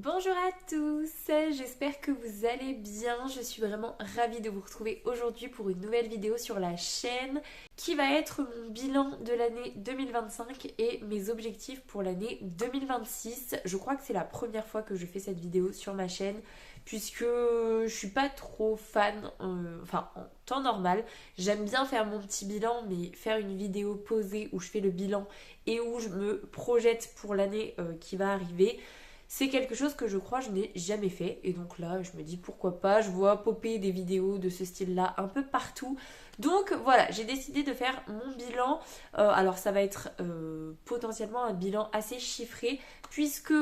Bonjour à tous, j'espère que vous allez bien. Je suis vraiment ravie de vous retrouver aujourd'hui pour une nouvelle vidéo sur la chaîne qui va être mon bilan de l'année 2025 et mes objectifs pour l'année 2026. Je crois que c'est la première fois que je fais cette vidéo sur ma chaîne puisque je suis pas trop fan, en temps normal. J'aime bien faire mon petit bilan, mais faire une vidéo posée où je fais le bilan et où je me projette pour l'année qui va arriver, c'est quelque chose que je crois je n'ai jamais fait. Et donc là, je me dis pourquoi pas. Je vois popper des vidéos de ce style-là un peu partout. Donc voilà, j'ai décidé de faire mon bilan. Alors ça va être potentiellement un bilan assez chiffré. Puisque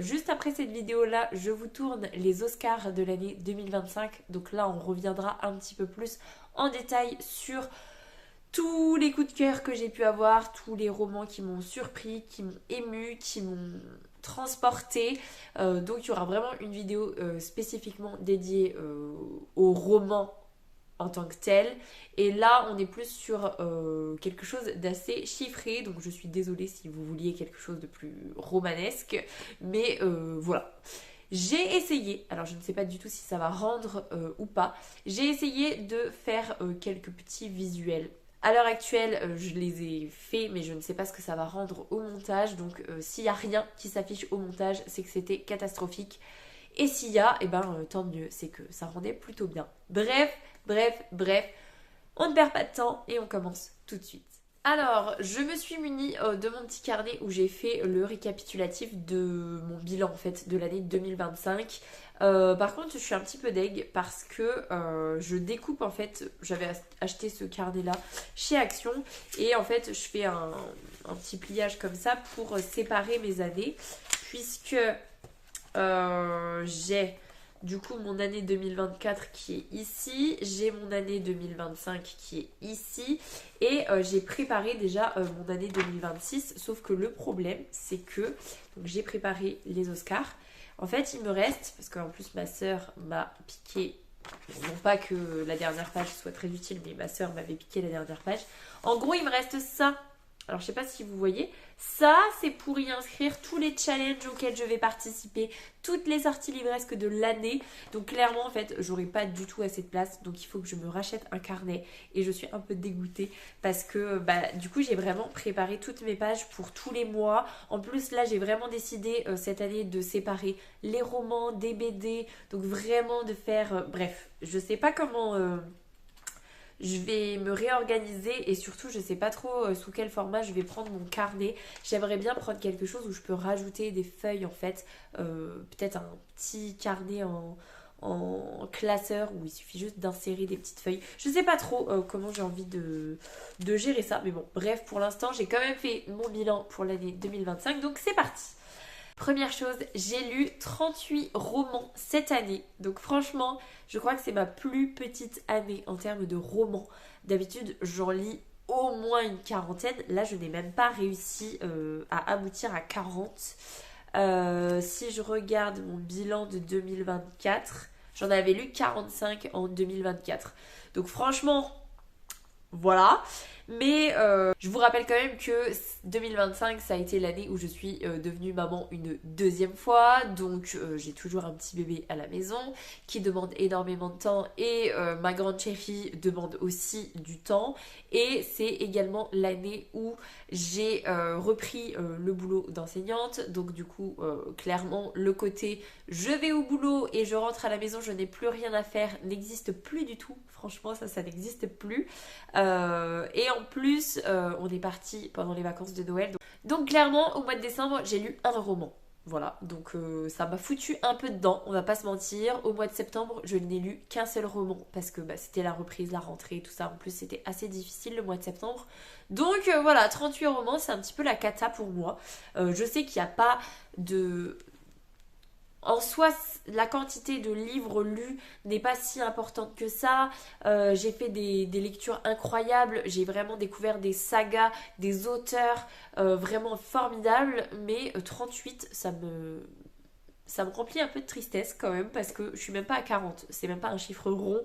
juste après cette vidéo-là, je vous tourne les Oscars de l'année 2025. Donc là, on reviendra un petit peu plus en détail sur tous les coups de cœur que j'ai pu avoir, tous les romans qui m'ont surpris, qui m'ont ému, qui m'ont transporté. Donc il y aura vraiment une vidéo spécifiquement dédiée aux romans en tant que tel. Et là, on est plus sur quelque chose d'assez chiffré. Donc je suis désolée si vous vouliez quelque chose de plus romanesque. Mais voilà. J'ai essayé, alors je ne sais pas du tout si ça va rendre ou pas, j'ai essayé de faire quelques petits visuels. À l'heure actuelle, je les ai faits, mais je ne sais pas ce que ça va rendre au montage. Donc s'il n'y a rien qui s'affiche au montage, c'est que c'était catastrophique. Et s'il y a, eh ben tant mieux, c'est que ça rendait plutôt bien. Bref, on ne perd pas de temps et on commence tout de suite. Alors, je me suis munie de mon petit carnet où j'ai fait le récapitulatif de mon bilan en fait de l'année 2025. Par contre, je suis un petit peu deg parce que je découpe en fait, j'avais acheté ce carnet là chez Action et en fait je fais un petit pliage comme ça pour séparer mes années puisque j'ai du coup mon année 2024 qui est ici, j'ai mon année 2025 qui est ici et j'ai préparé déjà mon année 2026, sauf que le problème c'est que donc, j'ai préparé les Oscars. En fait il me reste, parce qu'en plus ma soeur m'a piqué, non pas que la dernière page soit très utile, mais ma soeur m'avait piqué la dernière page. En gros il me reste ça. Alors je sais pas si vous voyez, ça c'est pour y inscrire tous les challenges auxquels je vais participer, toutes les sorties livresques de l'année. Donc clairement en fait j'aurai pas du tout assez de place, donc il faut que je me rachète un carnet et je suis un peu dégoûtée parce que du coup j'ai vraiment préparé toutes mes pages pour tous les mois. En plus là j'ai vraiment décidé cette année de séparer les romans des BD, donc vraiment de faire, bref, je sais pas comment... je vais me réorganiser et surtout je sais pas trop sous quel format je vais prendre mon carnet. J'aimerais bien prendre quelque chose où je peux rajouter des feuilles en fait. Peut-être un petit carnet en classeur où il suffit juste d'insérer des petites feuilles. Je sais pas trop comment j'ai envie de gérer ça. Mais bon, bref, pour l'instant j'ai quand même fait mon bilan pour l'année 2025. Donc c'est parti. Première chose, j'ai lu 38 romans cette année. Donc franchement, je crois que c'est ma plus petite année en termes de romans. D'habitude, j'en lis au moins une quarantaine. Là, je n'ai même pas réussi à aboutir à 40. Si je regarde mon bilan de 2024, j'en avais lu 45 en 2024. Donc franchement, voilà. Mais je vous rappelle quand même que 2025 ça a été l'année où je suis devenue maman une deuxième fois. Donc j'ai toujours un petit bébé à la maison qui demande énormément de temps et ma grande chérie demande aussi du temps. Et c'est également l'année où j'ai repris le boulot d'enseignante. Donc du coup clairement le côté je vais au boulot et je rentre à la maison, je n'ai plus rien à faire n'existe plus du tout. Franchement ça n'existe plus. Et en plus, on est parti pendant les vacances de Noël. Donc clairement, au mois de décembre, j'ai lu un roman. Voilà, donc ça m'a foutu un peu dedans, on va pas se mentir. Au mois de septembre, je n'ai lu qu'un seul roman parce que c'était la reprise, la rentrée, tout ça. En plus, c'était assez difficile le mois de septembre. Donc voilà, 38 romans, c'est un petit peu la cata pour moi. Je sais qu'il n'y a pas de... En soi, la quantité de livres lus n'est pas si importante que ça. J'ai fait des lectures incroyables. J'ai vraiment découvert des sagas, des auteurs vraiment formidables. Mais 38, ça me remplit un peu de tristesse quand même parce que je suis même pas à 40. C'est même pas un chiffre rond.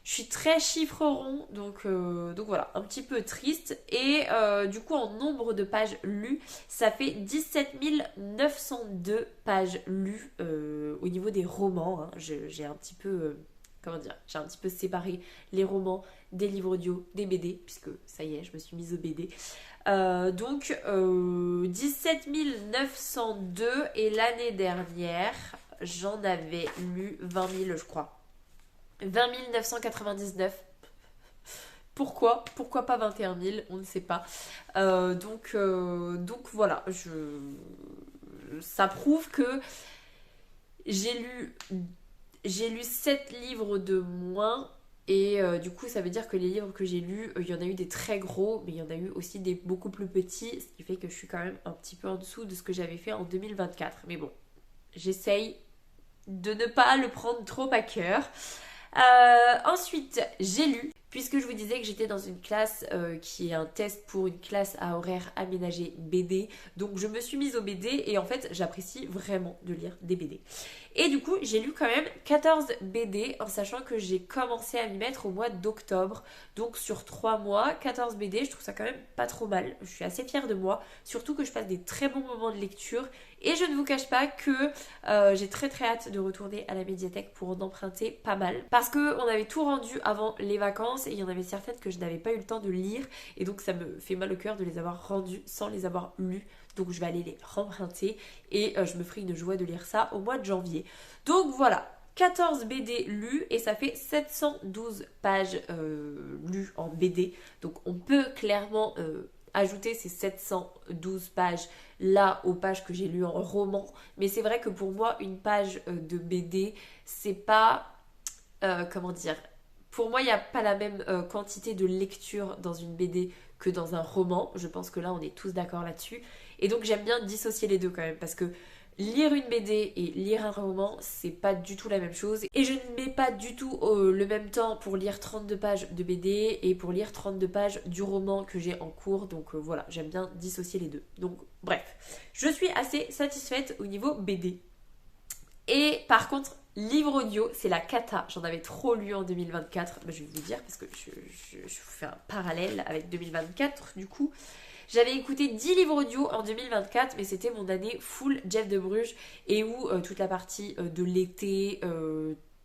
Je suis très chiffre rond, donc voilà, un petit peu triste. Et du coup, en nombre de pages lues, ça fait 17 902 pages lues au niveau des romans. Hein. J'ai un petit peu, comment dire, j'ai un petit peu séparé les romans des livres audio, des BD, puisque ça y est, je me suis mise au BD. Donc 17 902 et l'année dernière, j'en avais lu 20 000, je crois. 20 999. Pourquoi? Pourquoi pas 21 000? On ne sait pas. Donc voilà, ça prouve que j'ai lu, j'ai lu 7 livres de moins. Et du coup, ça veut dire que les livres que j'ai lus, il y en a eu des très gros, mais il y en a eu aussi des beaucoup plus petits, ce qui fait que je suis quand même un petit peu en dessous de ce que j'avais fait en 2024. Mais bon, j'essaye de ne pas le prendre trop à cœur. Ensuite, j'ai lu, puisque je vous disais que j'étais dans une classe qui est un test pour une classe à horaire aménagé BD. Donc je me suis mise au BD et en fait j'apprécie vraiment de lire des BD. Et du coup j'ai lu quand même 14 BD en sachant que j'ai commencé à m'y mettre au mois d'octobre. Donc sur 3 mois, 14 BD, je trouve ça quand même pas trop mal. Je suis assez fière de moi, surtout que je passe des très bons moments de lecture. Et je ne vous cache pas que j'ai très très hâte de retourner à la médiathèque pour en emprunter pas mal. Parce qu'on avait tout rendu avant les vacances et il y en avait certaines que je n'avais pas eu le temps de lire. Et donc ça me fait mal au cœur de les avoir rendues sans les avoir lues. Donc je vais aller les remprunter et je me ferai une joie de lire ça au mois de janvier. Donc voilà, 14 BD lus et ça fait 712 pages lues en BD. Donc on peut clairement ajouter ces 712 pages là aux pages que j'ai lues en roman. Mais c'est vrai que pour moi, une page de BD, c'est pas... comment dire? Pour moi, il n'y a pas la même quantité de lecture dans une BD que dans un roman. Je pense que là, on est tous d'accord là-dessus. Et donc, j'aime bien dissocier les deux quand même. Parce que lire une BD et lire un roman, c'est pas du tout la même chose. Et je ne mets pas du tout le même temps pour lire 32 pages de BD et pour lire 32 pages du roman que j'ai en cours. Donc voilà, j'aime bien dissocier les deux. Donc bref, je suis assez satisfaite au niveau BD. Et par contre, livre audio, c'est la cata. J'en avais trop lu en 2024. Je vais vous dire parce que je vous fais un parallèle avec 2024 du coup. J'avais écouté 10 livres audio en 2024, mais c'était mon année full Jeff de Bruges et où toute la partie de l'été,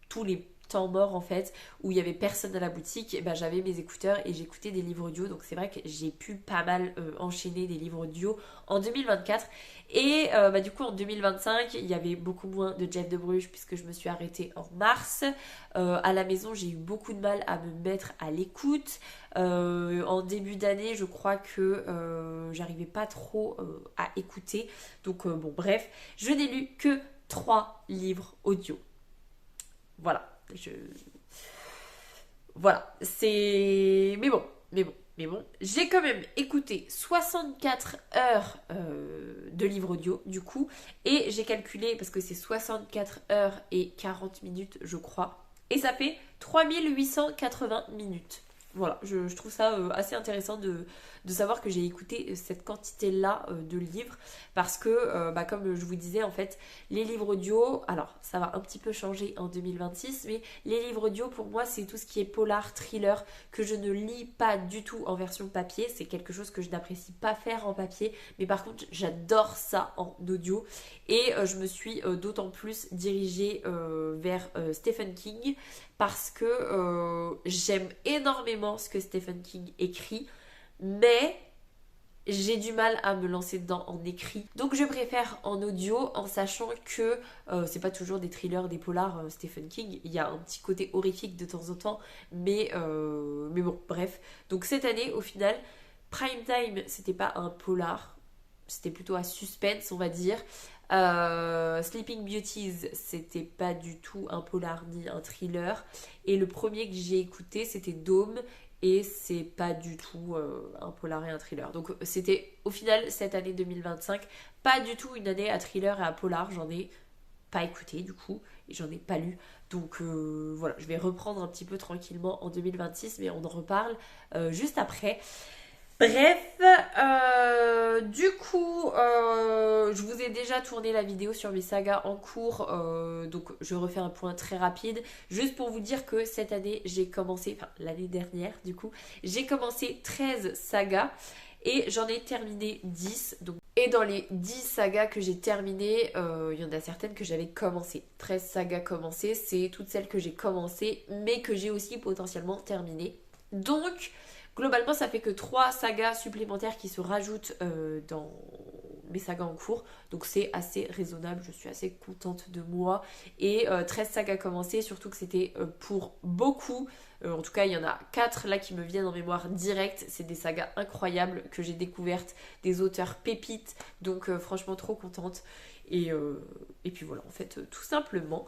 tous les temps morts en fait, où il y avait personne à la boutique, ben, j'avais mes écouteurs et j'écoutais des livres audio. Donc c'est vrai que j'ai pu pas mal enchaîner des livres audio en 2024. Et du coup en 2025, il y avait beaucoup moins de Jeff de Bruges puisque je me suis arrêtée en mars. À la maison, j'ai eu beaucoup de mal à me mettre à l'écoute. En début d'année, je crois que j'arrivais pas trop à écouter. Donc bon, bref, je n'ai lu que 3 livres audio. Voilà. Voilà, c'est... Mais bon, j'ai quand même écouté 64 heures de livres audio, du coup, et j'ai calculé, parce que c'est 64 heures et 40 minutes, je crois, et ça fait 3880 minutes. Voilà, je trouve ça assez intéressant de savoir que j'ai écouté cette quantité-là de livres parce que, comme je vous disais, en fait, les livres audio, alors ça va un petit peu changer en 2026, mais les livres audio, pour moi, c'est tout ce qui est polar, thriller, que je ne lis pas du tout en version papier. C'est quelque chose que je n'apprécie pas faire en papier, mais par contre, j'adore ça en audio. Et je me suis d'autant plus dirigée vers Stephen King parce que j'aime énormément ce que Stephen King écrit, mais j'ai du mal à me lancer dedans en écrit. Donc je préfère en audio en sachant que c'est pas toujours des thrillers, des polars Stephen King. Il y a un petit côté horrifique de temps en temps, mais bon, bref. Donc cette année, au final, Prime Time, c'était pas un polar, c'était plutôt un suspense, on va dire. Sleeping Beauties, c'était pas du tout un polar ni un thriller. Et le premier que j'ai écouté, c'était Dôme. Et c'est pas du tout un polar et un thriller. Donc c'était au final cette année 2025 pas du tout une année à thriller et à polar. J'en ai pas écouté du coup et j'en ai pas lu. Donc voilà, je vais reprendre un petit peu tranquillement en 2026, mais on en reparle juste après. Bref, du coup, je vous ai déjà tourné la vidéo sur mes sagas en cours, donc je refais un point très rapide, juste pour vous dire que cette année, j'ai commencé, enfin l'année dernière du coup, j'ai commencé 13 sagas et j'en ai terminé 10. Donc, et dans les 10 sagas que j'ai terminées, il y en a certaines que j'avais commencées. 13 sagas commencées, c'est toutes celles que j'ai commencées, mais que j'ai aussi potentiellement terminées. Donc, globalement, ça fait que 3 sagas supplémentaires qui se rajoutent dans mes sagas en cours. Donc c'est assez raisonnable, je suis assez contente de moi. Et 13 sagas commencées, surtout que c'était pour beaucoup. En tout cas, il y en a 4 là qui me viennent en mémoire directe. C'est des sagas incroyables que j'ai découvertes, des auteurs pépites. Donc franchement, trop contente. Et puis voilà, en fait, tout simplement.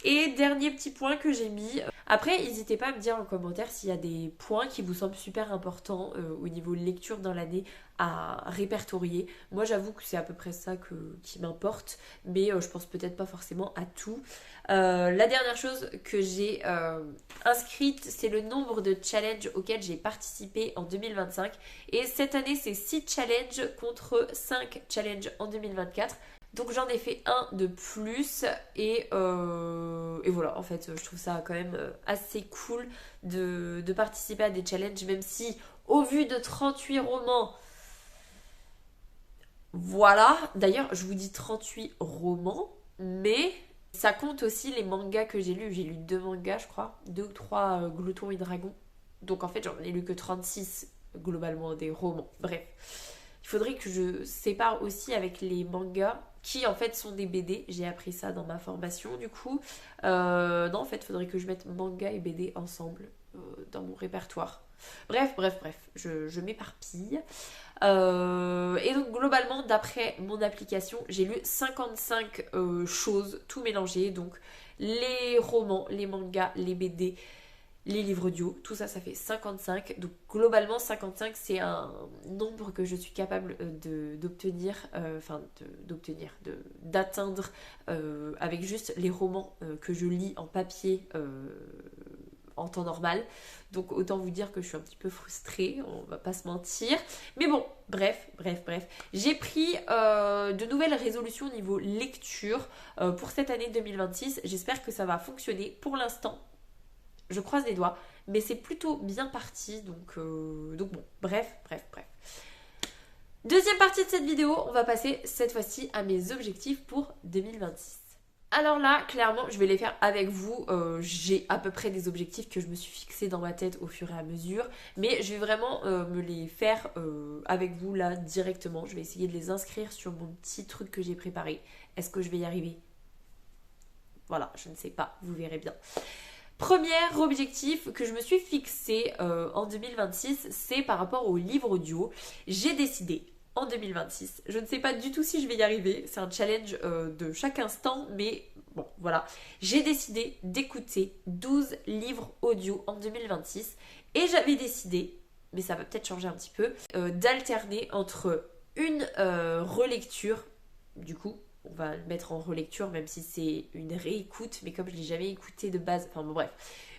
Et dernier petit point que j'ai mis. Après, n'hésitez pas à me dire en commentaire s'il y a des points qui vous semblent super importants au niveau lecture dans l'année à répertorier. Moi, j'avoue que c'est à peu près ça qui m'importe, mais je pense peut-être pas forcément à tout. La dernière chose que j'ai inscrite, c'est le nombre de challenges auxquels j'ai participé en 2025. Et cette année, c'est 6 challenges contre 5 challenges en 2024. Donc j'en ai fait un de plus et voilà, en fait je trouve ça quand même assez cool de participer à des challenges, même si au vu de 38 romans, voilà, d'ailleurs je vous dis 38 romans, mais ça compte aussi les mangas que j'ai lu 2 mangas je crois, 2 ou 3 Glouton et Dragon, donc en fait j'en ai lu que 36 globalement des romans, bref. Il faudrait que je sépare aussi avec les mangas qui en fait sont des BD. J'ai appris ça dans ma formation du coup. Non, en fait, il faudrait que je mette manga et BD ensemble dans mon répertoire. Bref, je m'éparpille. Et donc globalement, d'après mon application, j'ai lu 55 choses, tout mélangé. Donc les romans, les mangas, les BD, les livres audio, tout ça, ça fait 55. Donc globalement, 55, c'est un nombre que je suis capable d'obtenir, d'atteindre avec juste les romans que je lis en papier en temps normal. Donc autant vous dire que je suis un petit peu frustrée, on va pas se mentir. Mais bon, bref. J'ai pris de nouvelles résolutions au niveau lecture pour cette année 2026. J'espère que ça va fonctionner. Pour l'instant, je croise les doigts, mais c'est plutôt bien parti, donc bon, bref. Deuxième partie de cette vidéo, on va passer cette fois-ci à mes objectifs pour 2026. Alors là, clairement, je vais les faire avec vous. J'ai à peu près des objectifs que je me suis fixés dans ma tête au fur et à mesure, mais je vais vraiment me les faire avec vous là directement. Je vais essayer de les inscrire sur mon petit truc que j'ai préparé. Est-ce que je vais y arriver? Voilà, je ne sais pas, vous verrez bien. Premier objectif que je me suis fixé en 2026, c'est par rapport au livre audio. J'ai décidé en 2026, je ne sais pas du tout si je vais y arriver, c'est un challenge de chaque instant, mais bon, voilà. J'ai décidé d'écouter 12 livres audio en 2026 et j'avais décidé, mais ça va peut-être changer un petit peu, d'alterner entre une relecture, du coup, on va le mettre en relecture même si c'est une réécoute, mais comme je ne l'ai jamais écouté de base, enfin bon bref,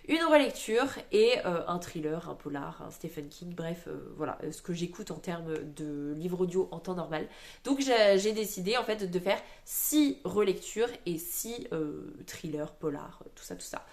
une relecture et un thriller, un polar, un Stephen King, bref, voilà, ce que j'écoute en termes de livre audio en temps normal. Donc j'ai décidé en fait de faire 6 relectures et 6 thrillers, polars, tout ça.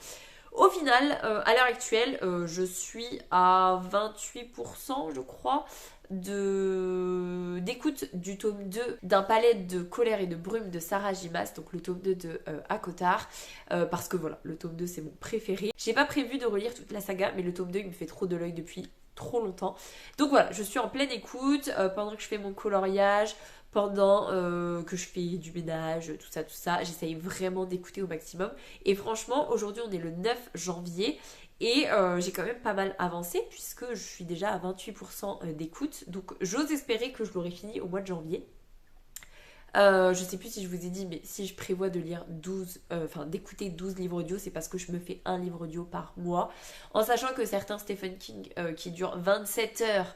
Au final, à l'heure actuelle, je suis à 28%, je crois, d'écoute du tome 2 d'un palais de colère et de brume de Sarah J. Maas, donc le tome 2 de Akotar, parce que voilà, le tome 2 c'est mon préféré. J'ai pas prévu de relire toute la saga, mais le tome 2 il me fait trop de l'œil depuis trop longtemps. Donc voilà, je suis en pleine écoute pendant que je fais mon coloriage, pendant que je fais du ménage, tout ça. J'essaye vraiment d'écouter au maximum. Et franchement, aujourd'hui on est le 9 janvier et j'ai quand même pas mal avancé puisque je suis déjà à 28% d'écoute. Donc j'ose espérer que je l'aurai fini au mois de janvier. Je sais plus si je vous ai dit, mais si je prévois de lire d'écouter 12 livres audio, c'est parce que je me fais un livre audio par mois. En sachant que certains Stephen King qui durent 27 heures,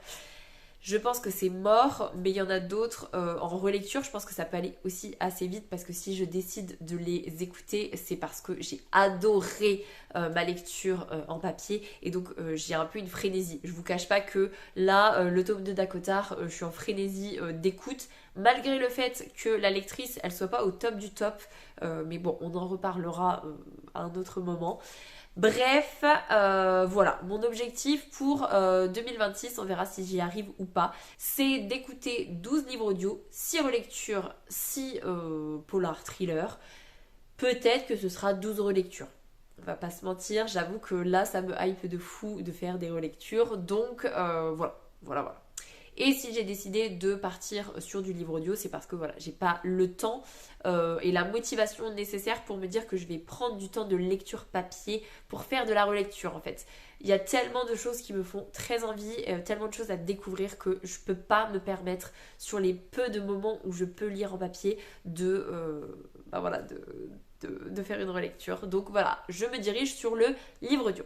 Je pense que c'est mort, mais il y en a d'autres en relecture. Je pense que ça peut aller aussi assez vite parce que si je décide de les écouter, c'est parce que j'ai adoré ma lecture en papier et donc j'ai un peu une frénésie. Je vous cache pas que là, le tome 2 d'Akotar, je suis en frénésie d'écoute, malgré le fait que la lectrice, elle soit pas au top du top. Mais bon, on en reparlera à un autre moment. Bref, voilà, mon objectif pour 2026, on verra si j'y arrive ou pas, c'est d'écouter 12 livres audio, 6 relectures, 6 polar thrillers. Peut-être que ce sera 12 relectures. On va pas se mentir, j'avoue que là, ça me hype de fou de faire des relectures. Donc voilà. Et si j'ai décidé de partir sur du livre audio, c'est parce que voilà, j'ai pas le temps et la motivation nécessaire pour me dire que je vais prendre du temps de lecture papier pour faire de la relecture en fait. Il y a tellement de choses qui me font très envie, tellement de choses à découvrir que je peux pas me permettre sur les peu de moments où je peux lire en papier de faire une relecture. Donc voilà, je me dirige sur le livre audio.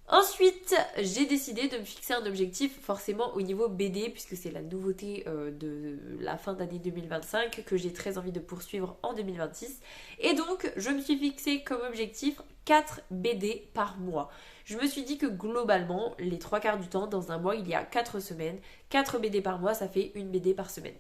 Ensuite, j'ai décidé de me fixer un objectif forcément au niveau BD puisque c'est la nouveauté de la fin d'année 2025 que j'ai très envie de poursuivre en 2026. Et donc, je me suis fixé comme objectif 4 BD par mois. Je me suis dit que globalement, les 3/4 du temps, dans un mois, il y a 4 semaines. 4 BD par mois, ça fait une BD par semaine.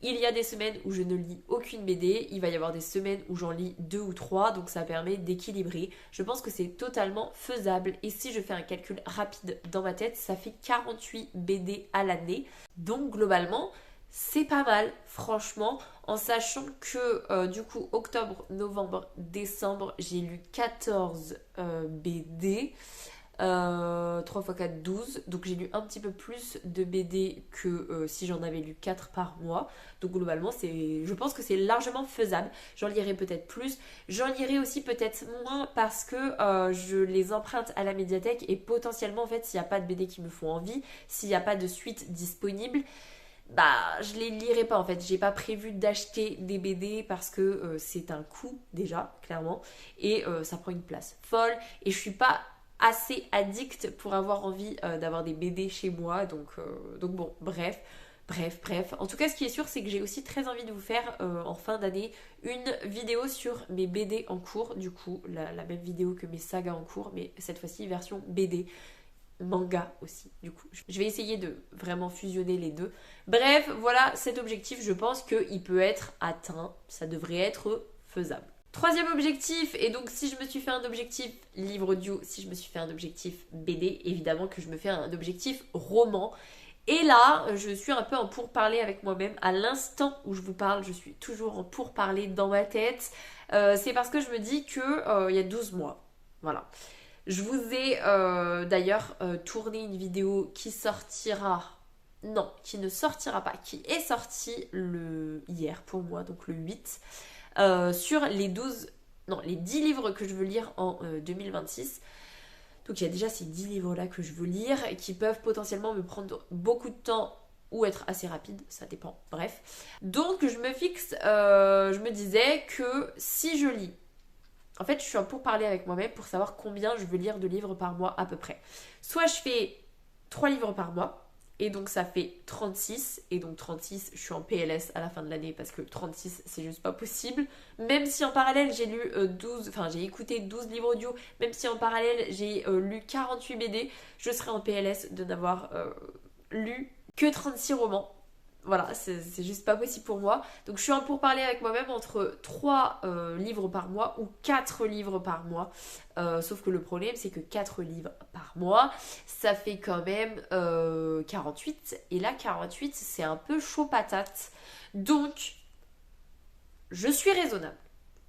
Il y a des semaines où je ne lis aucune BD, il va y avoir des semaines où j'en lis 2 ou 3, donc ça permet d'équilibrer. Je pense que c'est totalement faisable et si je fais un calcul rapide dans ma tête, ça fait 48 BD à l'année. Donc globalement, c'est pas mal, franchement, en sachant que du coup, octobre, novembre, décembre, j'ai lu 14 BD. 3 x 4, 12. Donc j'ai lu un petit peu plus de BD que si j'en avais lu 4 par mois. Donc globalement, je pense que c'est largement faisable. J'en lirai peut-être plus. J'en lirai aussi peut-être moins parce que je les emprunte à la médiathèque et potentiellement, en fait, s'il n'y a pas de BD qui me font envie, s'il n'y a pas de suite disponible, je les lirai pas en fait. J'ai pas prévu d'acheter des BD parce que c'est un coût déjà, clairement. Et ça prend une place folle. Et je suis pas assez addict pour avoir envie d'avoir des BD chez moi. Donc bon, bref. En tout cas, ce qui est sûr, c'est que j'ai aussi très envie de vous faire en fin d'année une vidéo sur mes BD en cours. Du coup, la même vidéo que mes sagas en cours, mais cette fois-ci version BD. Manga aussi, du coup. Je vais essayer de vraiment fusionner les deux. Bref, voilà cet objectif, je pense qu'il peut être atteint. Ça devrait être faisable. Troisième objectif, et donc si je me suis fait un objectif livre audio, si je me suis fait un objectif BD, évidemment que je me fais un objectif roman. Et là, je suis un peu en pourparlers avec moi-même. À l'instant où je vous parle, je suis toujours en pourparlers dans ma tête. C'est parce que je me dis qu'il y a 12 mois. Voilà. Je vous ai d'ailleurs tourné une vidéo qui sortira... Non, qui ne sortira pas, qui est sortie hier pour moi, donc le 8, sur les 10 livres que je veux lire en 2026. Donc il y a déjà ces 10 livres-là que je veux lire et qui peuvent potentiellement me prendre beaucoup de temps ou être assez rapides, ça dépend, bref. Donc je me fixe, je me disais que si je lis, en fait je suis en pourparlers avec moi-même pour savoir combien je veux lire de livres par mois à peu près. Soit je fais 3 livres par mois, et donc ça fait 36, et donc 36, je suis en PLS à la fin de l'année parce que 36, c'est juste pas possible. Même si en parallèle j'ai lu j'ai écouté 12 livres audio, même si en parallèle j'ai lu 48 BD, je serai en PLS de n'avoir lu que 36 romans. Voilà, c'est juste pas possible pour moi. Donc je suis en pourparlers avec moi-même entre 3 livres par mois ou 4 livres par mois. Sauf que le problème, c'est que 4 livres par mois, ça fait quand même 48. Et là, 48, c'est un peu chaud patate. Donc, je suis raisonnable.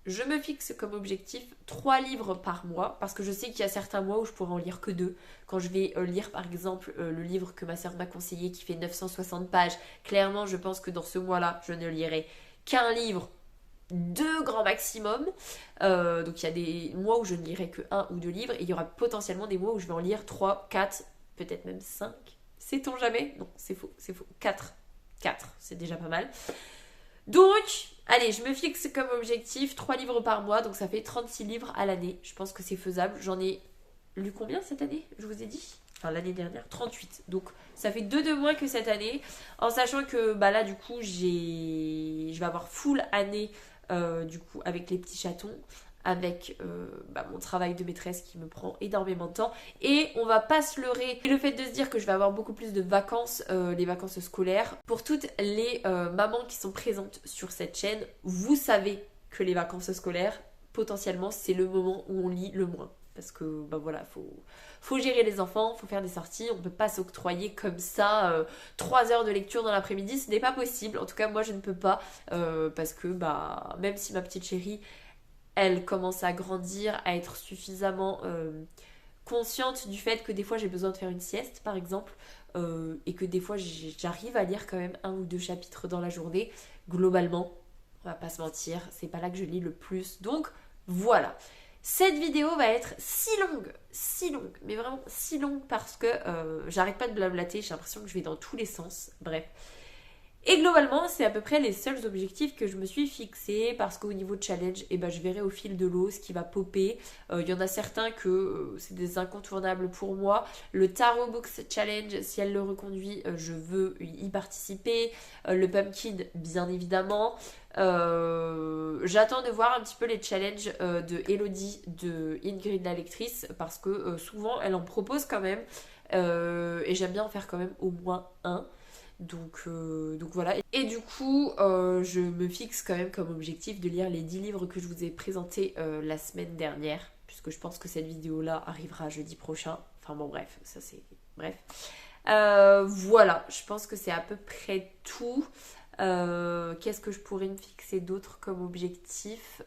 Je me fixe comme objectif 3 livres par mois parce que je sais qu'il y a certains mois où je pourrais en lire que 2. Quand je vais lire par exemple le livre que ma soeur m'a conseillé qui fait 960 pages, clairement je pense que dans ce mois-là je ne lirai qu'un livre, 2 grand maximum. Donc il y a des mois où je ne lirai que 1 ou 2 livres et il y aura potentiellement des mois où je vais en lire 3, 4, peut-être même 5. Sait-on jamais? Non, c'est faux. 4, c'est déjà pas mal. Donc, allez, je me fixe comme objectif 3 livres par mois, donc ça fait 36 livres à l'année. Je pense que c'est faisable. J'en ai lu combien cette année? Je vous ai dit Enfin l'année dernière, 38. Donc ça fait 2 de moins que cette année. En sachant que bah là du coup je vais avoir full année du coup avec les petits chatons. Avec mon travail de maîtresse qui me prend énormément de temps. Et on va pas se leurrer. Et le fait de se dire que je vais avoir beaucoup plus de vacances, les vacances scolaires. Pour toutes les mamans qui sont présentes sur cette chaîne, vous savez que les vacances scolaires, potentiellement, c'est le moment où on lit le moins. Parce que, bah voilà, faut gérer les enfants, faut faire des sorties, on peut pas s'octroyer comme ça 3 heures de lecture dans l'après-midi, ce n'est pas possible. En tout cas, moi, je ne peux pas, parce que, bah, même si ma petite chérie, elle commence à grandir, à être suffisamment consciente du fait que des fois, j'ai besoin de faire une sieste, par exemple, et que des fois, j'arrive à lire quand même 1 ou 2 chapitres dans la journée. Globalement, on va pas se mentir, c'est pas là que je lis le plus. Donc, voilà. Cette vidéo va être si longue, mais vraiment si longue parce que j'arrête pas de blablater, j'ai l'impression que je vais dans tous les sens, bref. Et globalement, c'est à peu près les seuls objectifs que je me suis fixés parce qu'au niveau de challenge, je verrai au fil de l'eau ce qui va popper. Il y en a certains que c'est des incontournables pour moi. Le Tarot Books Challenge, si elle le reconduit, je veux y participer. Le Pumpkin, bien évidemment. J'attends de voir un petit peu les challenges de Elodie, de Ingrid la lectrice, parce que souvent elle en propose quand même. Et j'aime bien en faire quand même au moins un. Donc voilà. Et du coup, je me fixe quand même comme objectif de lire les 10 livres que je vous ai présentés la semaine dernière, puisque je pense que cette vidéo-là arrivera jeudi prochain. Enfin bon, bref, ça c'est... Bref. Voilà, je pense que c'est à peu près tout. Qu'est-ce que je pourrais me fixer d'autre comme objectif,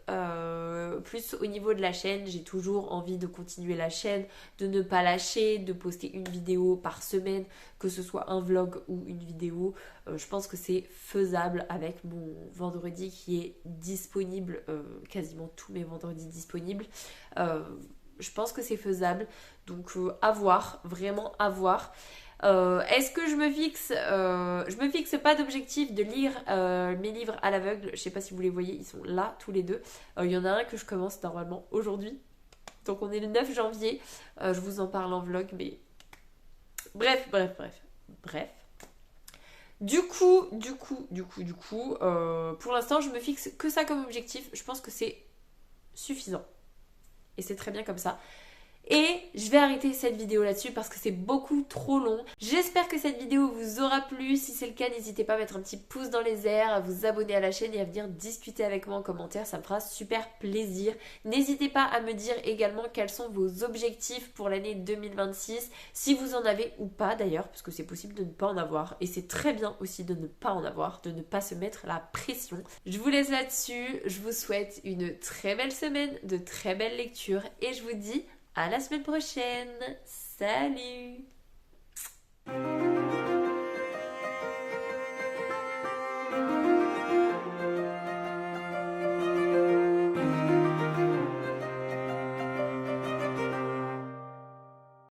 plus au niveau de la chaîne, j'ai toujours envie de continuer la chaîne, de ne pas lâcher, de poster une vidéo par semaine, que ce soit un vlog ou une vidéo. Je pense que c'est faisable avec mon vendredi qui est disponible, quasiment tous mes vendredis disponibles. Je pense que c'est faisable, donc à voir, vraiment à voir. Est-ce que je me fixe pas d'objectif de lire mes livres à l'aveugle. Je sais pas si vous les voyez, ils sont là tous les deux. Il y en a un que je commence normalement aujourd'hui. Donc on est le 9 janvier. Je vous en parle en vlog, mais bref. Du coup, pour l'instant, je me fixe que ça comme objectif. Je pense que c'est suffisant. Et c'est très bien comme ça. Et je vais arrêter cette vidéo là-dessus parce que c'est beaucoup trop long. J'espère que cette vidéo vous aura plu. Si c'est le cas, n'hésitez pas à mettre un petit pouce dans les airs, à vous abonner à la chaîne et à venir discuter avec moi en commentaire. Ça me fera super plaisir. N'hésitez pas à me dire également quels sont vos objectifs pour l'année 2026. Si vous en avez ou pas d'ailleurs, parce que c'est possible de ne pas en avoir. Et c'est très bien aussi de ne pas en avoir, de ne pas se mettre la pression. Je vous laisse là-dessus. Je vous souhaite une très belle semaine, de très belles lectures et je vous dis à la semaine prochaine. Salut!